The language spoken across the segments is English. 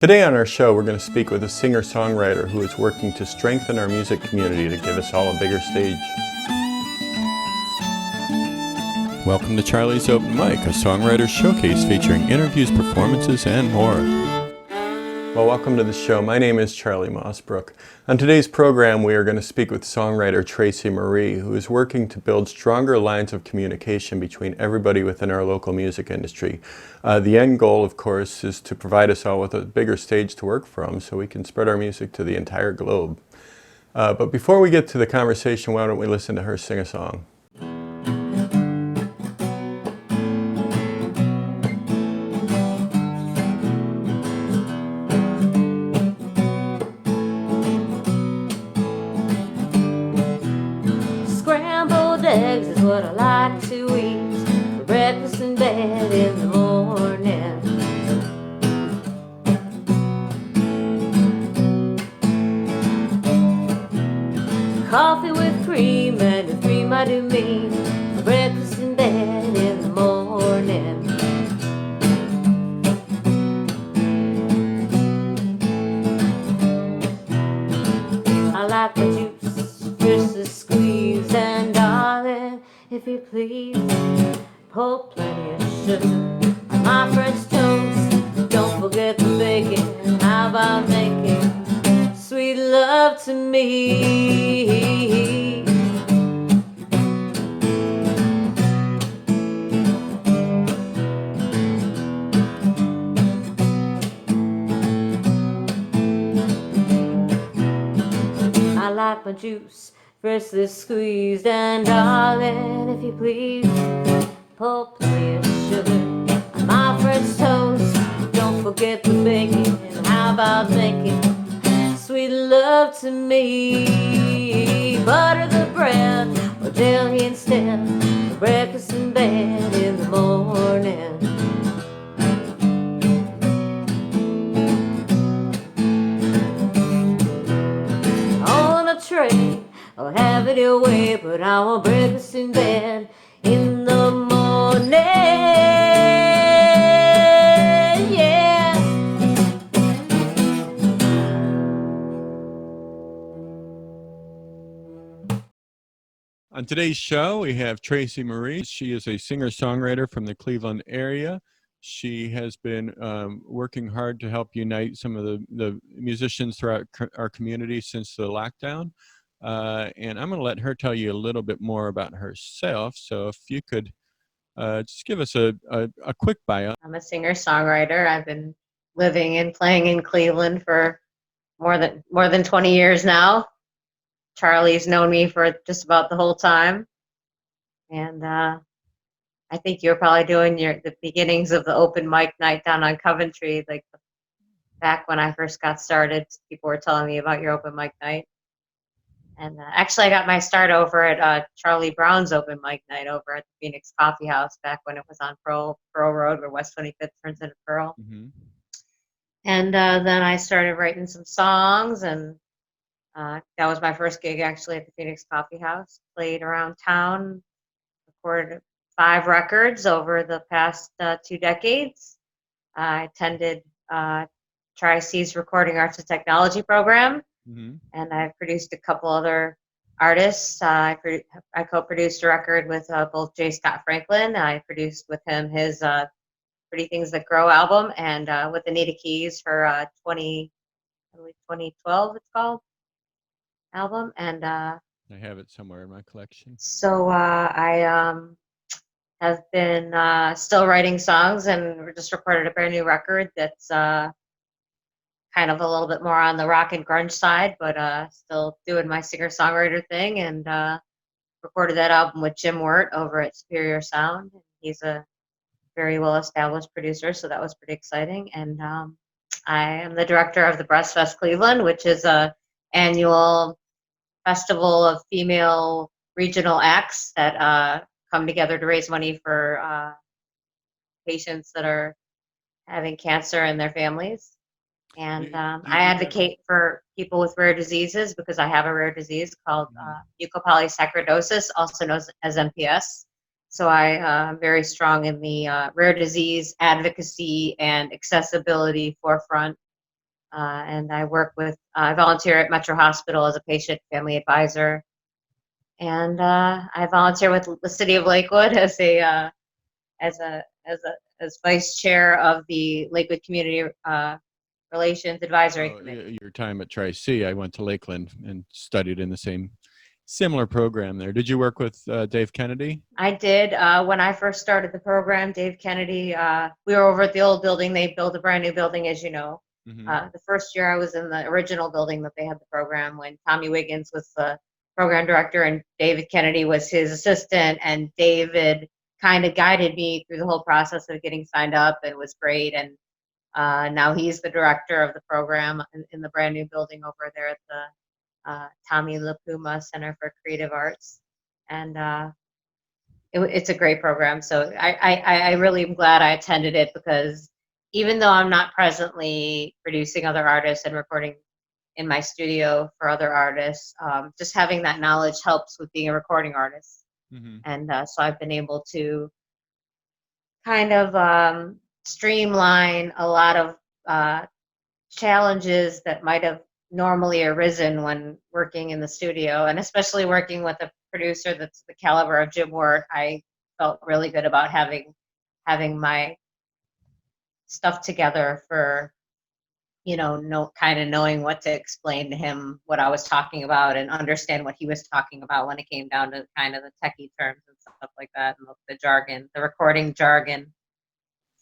Today on our show, we're going to speak with a singer-songwriter who is working to strengthen our music community to give us all a bigger stage. Welcome to Charlie's Open Mic, a songwriter showcase featuring interviews, performances, and more. Well, welcome to the show. My name is Charlie Mossbrook. On today's program, we are going to speak with songwriter Tracy Marie, who is working to build stronger lines of communication between everybody within our local music industry. The end goal, of course, is to provide us all with a bigger stage to work from so we can spread our music to the entire globe. But before we get to the conversation, why don't we listen to her sing a song? Scrambled eggs is what I like to eat for breakfast in bed in the morning. Coffee with cream, and with cream I do mean for breakfast in bed in the morning. I like my juice, just squeezed, and darling, if you please, pour plenty of sugar on my French toast. Don't forget the bacon. How about making sweet love to me? I like my juice freshly squeezed, and darling, if you please, pour plenty of sugar on my French toast. Don't forget the bacon. And how about making sweet love to me? Butter the bread or jelly instead for breakfast in bed in the morning. On a tray, I'll have it your way, but I want breakfast in bed in the morning. Yeah. On today's show, we have Tracy Marie. She is a singer-songwriter from the Cleveland area. She has been working hard to help unite some of the musicians throughout our community since the lockdown. And I'm going to let her tell you a little bit more about herself. So if you could just give us a quick bio. I'm a singer-songwriter. I've been living and playing in Cleveland for more than 20 years now. Charlie's known me for just about the whole time, and I think you're probably doing the beginnings of the open mic night down on Coventry, like back when I first got started. People were telling me about your open mic night, and actually I got my start over at Charlie Brown's open mic night over at the Phoenix Coffee House back when it was on Pearl Road, where West 25th turns into Pearl. Mm-hmm. And then I started writing some songs, and that was my first gig actually at the Phoenix Coffee House. Played around town, recorded 5 records over the past 2 decades. I attended Tracy's Recording Arts and Technology program, Mm-hmm. and I produced a couple other artists. I co-produced a record with both J. Scott Franklin. I produced with him his Pretty Things That Grow album, and with Anita Keys her 2012 it's called album. And I have it somewhere in my collection. so I have been still writing songs, and we just recorded a brand new record that's kind of a little bit more on the rock and grunge side, but still doing my singer-songwriter thing, and recorded that album with Jim Wirt over at Superior Sound. He's a very well-established producer, so that was pretty exciting. And I am the director of the Breast Fest Cleveland, which is a annual festival of female regional acts that come together to raise money for patients that are having cancer and their families. And I advocate for people with rare diseases because I have a rare disease called mucopolysaccharidosis, also known as MPS. So I am very strong in the rare disease advocacy and accessibility forefront And I work with, I volunteer at Metro Hospital as a patient family advisor. And I volunteer with the city of Lakewood as as vice chair of the Lakewood Community Relations Advisory Committee. Your time at Tracy, I went to Lakeland and studied in the similar program there. Did you work with Dave Kennedy? I did. When I first started the program, Dave Kennedy, we were over at the old building. They built a brand new building, as you know. The first year I was in the original building that they had the program when Tommy Wiggins was the program director and David Kennedy was his assistant. And David kind of guided me through the whole process of getting signed up, and it was great. And now he's the director of the program in the brand new building over there at the Tommy LaPuma Center for Creative Arts. And it's a great program. So I really am glad I attended it, because even though I'm not presently producing other artists and recording in my studio for other artists, just having that knowledge helps with being a recording artist. And so I've been able to kind of streamline a lot of challenges that might have normally arisen when working in the studio, and especially working with a producer that's the caliber of Jim Wirt. I felt really good about having my stuff together for, knowing what to explain to him, what I was talking about, and understand what he was talking about when it came down to kind of the techie terms and stuff like that, and the jargon, the recording jargon.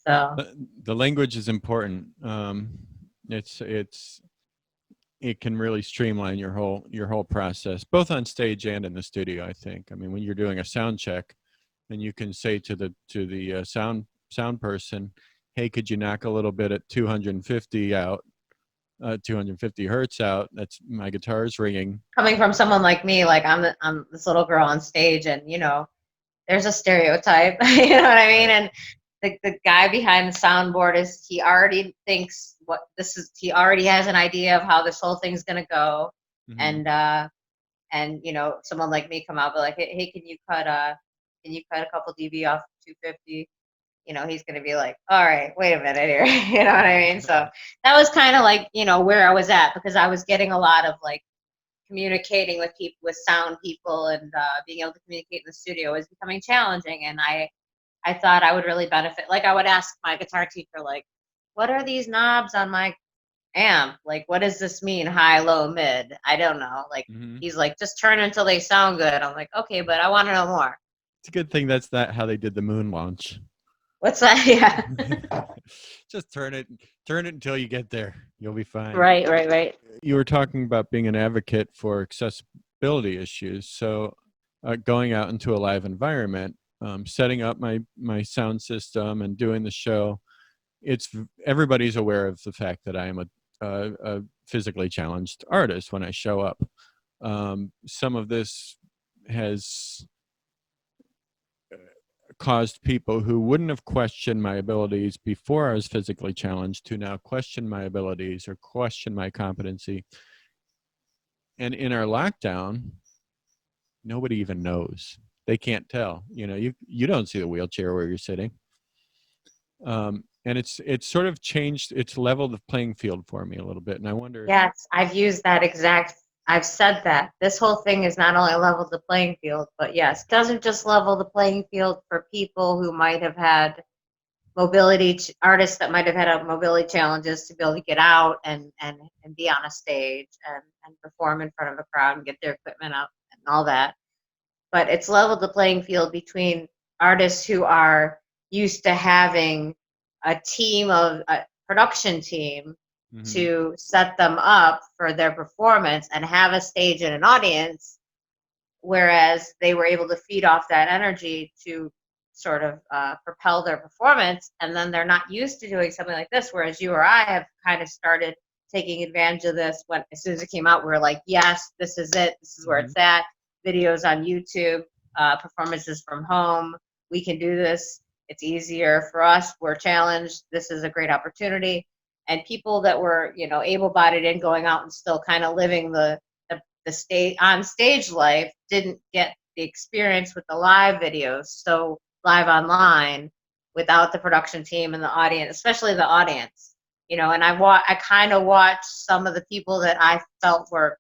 So the language is important. It can really streamline your whole process, both on stage and in the studio, I think. I mean, when you're doing a sound check, and you can say to the sound person, hey, could you knock a little bit at 250 out, 250 hertz out? That's my guitar's ringing. Coming from someone like me, like I'm this little girl on stage, and there's a stereotype, you know what I mean? And the guy behind the soundboard he already thinks he already has an idea of how this whole thing's gonna go. And someone like me come out, but like, hey, can you cut a couple dB off 250? He's gonna be like, all right, wait a minute here. You know what I mean? So that was kind of like, where I was at, because I was getting a lot of like communicating with people, with sound people, and being able to communicate in the studio was becoming challenging. And I thought I would really benefit. Like, I would ask my guitar teacher, like, what are these knobs on my amp? Like, what does this mean? High, low, mid? I don't know. Like, he's like, just turn until they sound good. I'm like, okay, but I want to know more. It's a good thing that's how they did the moon launch. What's that? Yeah. Just turn it until you get there. You'll be fine. Right. You were talking about being an advocate for accessibility issues. So going out into a live environment, setting up my sound system and doing the show, everybody's aware of the fact that I am a physically challenged artist when I show up. Some of this has caused people who wouldn't have questioned my abilities before I was physically challenged to now question my abilities or question my competency. And in our lockdown, nobody even knows. They can't tell. You don't see the wheelchair where you're sitting. And it's sort of changed. It's leveled the playing field for me a little bit. And I wonder. Yes, I've said that. This whole thing is not only leveled the playing field, but yes, it doesn't just level the playing field for people who might have had artists that might have had mobility challenges to be able to get out and be on a stage and perform in front of a crowd and get their equipment up and all that. But it's leveled the playing field between artists who are used to having a production team to set them up for their performance and have a stage and an audience, whereas they were able to feed off that energy to sort of propel their performance, and then they're not used to doing something like this, whereas you or I have kind of started taking advantage of this. As soon as it came out, we were like, yes, this is it, this is where it's at. Videos on YouTube, performances from home, we can do this, it's easier for us, we're challenged, this is a great opportunity. And people that were, able-bodied and going out and still kind of living the stage life didn't get the experience with the live videos. So live online without the production team and the audience, especially the audience. And I kind of watched some of the people that I felt were,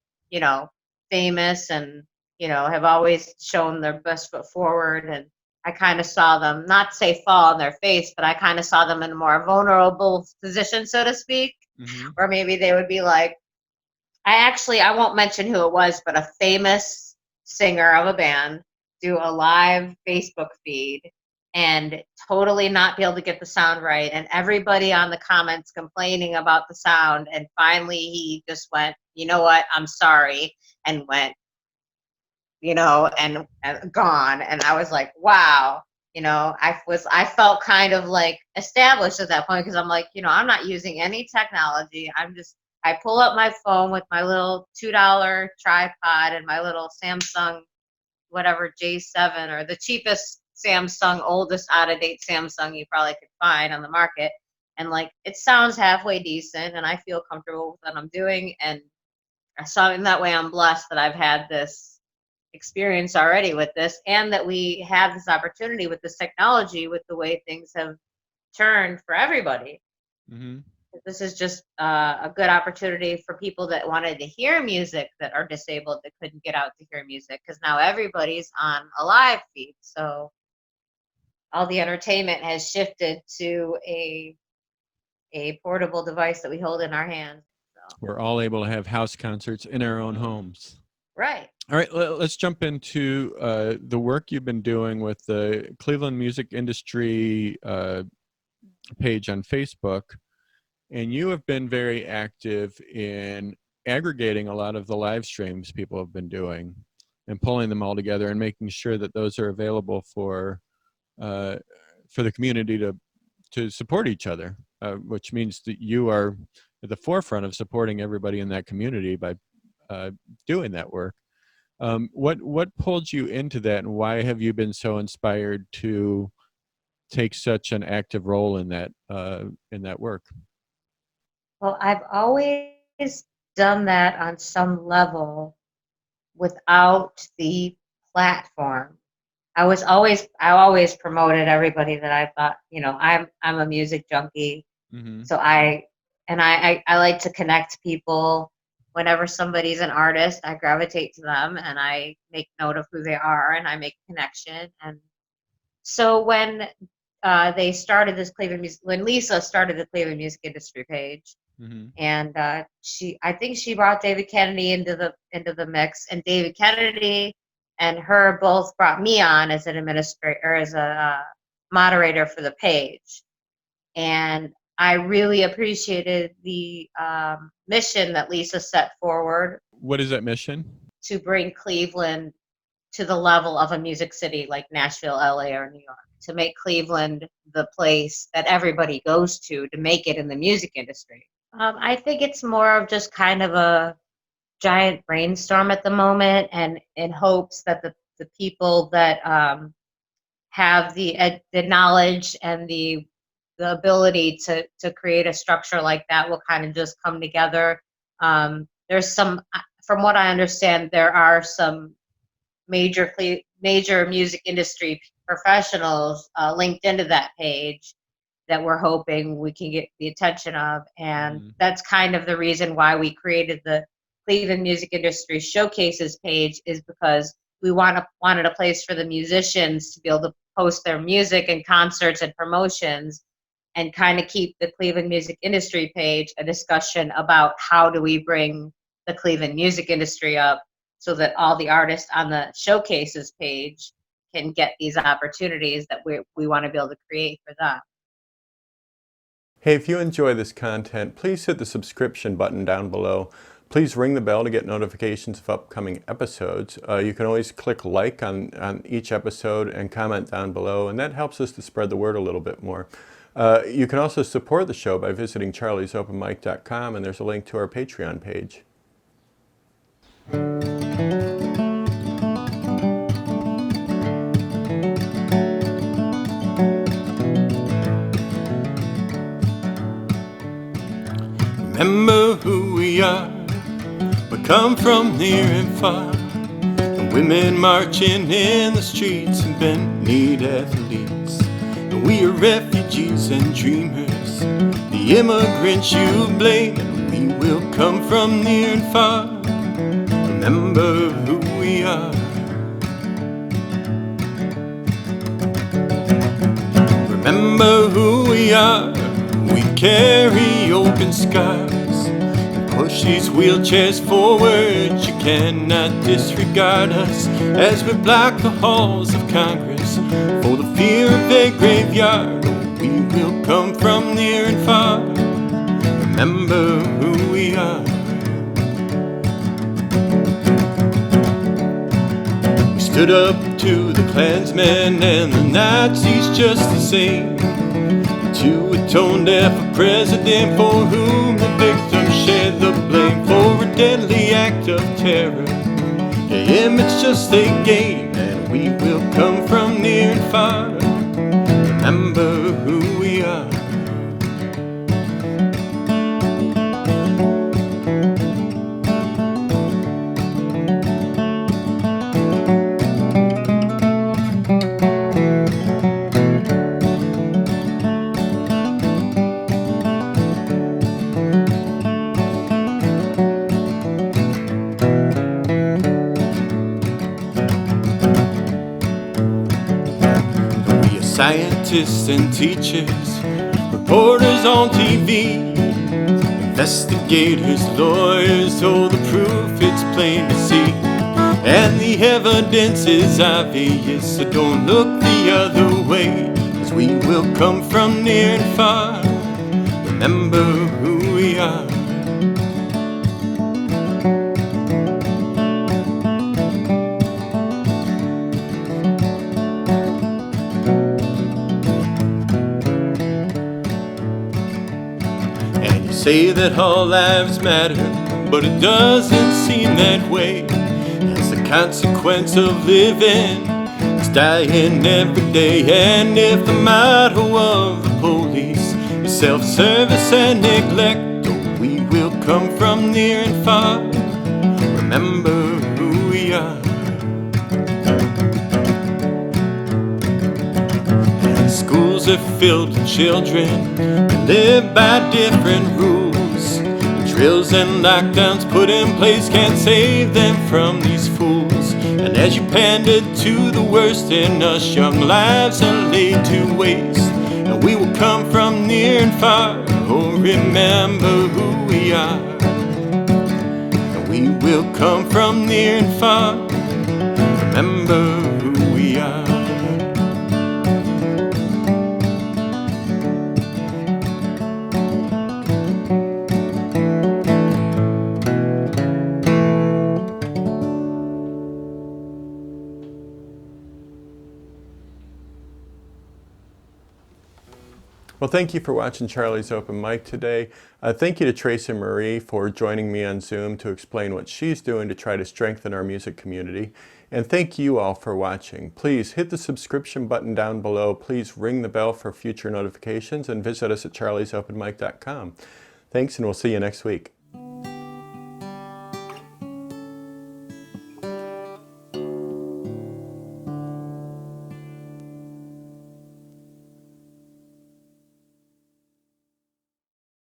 famous and, have always shown their best foot forward. And I kind of saw them, not say fall on their face, but I kind of saw them in a more vulnerable position, so to speak, where maybe they would be like, I won't mention who it was, but a famous singer of a band do a live Facebook feed and totally not be able to get the sound right. And everybody on the comments complaining about the sound. And finally he just went, you know what, I'm sorry, and went, and gone. And I was like, wow, I felt kind of like established at that point, because I'm like, I'm not using any technology. I pull up my phone with my little $2 tripod and my little Samsung, whatever, J7, or the cheapest Samsung, oldest out-of-date Samsung you probably could find on the market. And like, it sounds halfway decent and I feel comfortable with what I'm doing. And so in that way, I'm blessed that I've had this experience already with this, and that we have this opportunity with this technology, with the way things have turned for everybody. This is just a good opportunity for people that wanted to hear music that are disabled, that couldn't get out to hear music, because now everybody's on a live feed. So all the entertainment has shifted to a portable device that we hold in our hands. So. We're all able to have house concerts in our own homes. Right. All right, let's jump into the work you've been doing with the Cleveland Music Industry page on Facebook. And you have been very active in aggregating a lot of the live streams people have been doing and pulling them all together and making sure that those are available for the community to support each other, which means that you are at the forefront of supporting everybody in that community by doing that work. What pulled you into that, and why have you been so inspired to take such an active role in that work? Well, I've always done that on some level without the platform. I always promoted everybody that I thought, I'm a music junkie. So I like to connect people. Whenever somebody's an artist, I gravitate to them and I make note of who they are and I make a connection. And so when they started this when Lisa started the Cleveland Music Industry page, and I think she brought David Kennedy into the mix, and David Kennedy and her both brought me on as an administrator, or as a moderator for the page. And I really appreciated the mission that Lisa set forward. What is that mission? To bring Cleveland to the level of a music city like Nashville, LA, or New York. To make Cleveland the place that everybody goes to make it in the music industry. I think it's more of just kind of a giant brainstorm at the moment, and in hopes that the people that have the knowledge and the ability to create a structure like that will kind of just come together. There's some, from what I understand, there are some major music industry professionals linked into that page that we're hoping we can get the attention of. And that's kind of the reason why we created the Cleveland Music Industry Showcases page, is because we wanted a place for the musicians to be able to post their music and concerts and promotions, and kind of keep the Cleveland Music Industry page a discussion about how do we bring the Cleveland music industry up, so that all the artists on the Showcases page can get these opportunities that we want to be able to create for them. Hey, if you enjoy this content, please hit the subscription button down below. Please ring the bell to get notifications of upcoming episodes. You can always click like on each episode and comment down below, and that helps us to spread the word a little bit more. You can also support the show by visiting charliesopenmic.com, and there's a link to our Patreon page. Remember who we are, we come from near and far. The women marching in the streets and bent-kneed athletes. We are refugees and dreamers, the the immigrants you blame, and we will come from near and far. Remember who we are. Remember who we are. We carry open scars and push these wheelchairs forward. You cannot disregard us as we block the halls of Congress for the fear of a graveyard. Oh, we will come from near and far. Remember who we are. We stood up to the Klansmen and the Nazis just the same, to a tone-deaf president for whom the victims shared the blame for a deadly act of terror. To him it's just a game, and we will come from near and far. Remember who we are. Scientists and teachers, reporters on TV, investigators, lawyers, all the proof it's plain to see. And the evidence is obvious, so don't look the other way, 'cause we will come from near and far. Remember who we are. Say that all lives matter, but it doesn't seem that way. As the consequence of living is dying every day. And if the motto of the police is self-service and neglect, oh, we will come from near and far. Remember who we are. And schools are filled with children who live by different rules. Drills and lockdowns put in place can't save them from these fools. And as you pander to the worst in us, young lives are laid to waste. And we will come from near and far. Oh, remember who we are. And we will come from near and far. Remember who we are. Well, thank you for watching Charlie's Open Mic today. Thank you to Tracy Marie for joining me on Zoom to explain what she's doing to try to strengthen our music community. And thank you all for watching. Please hit the subscription button down below. Please ring the bell for future notifications and visit us at charliesopenmic.com. Thanks, and we'll see you next week.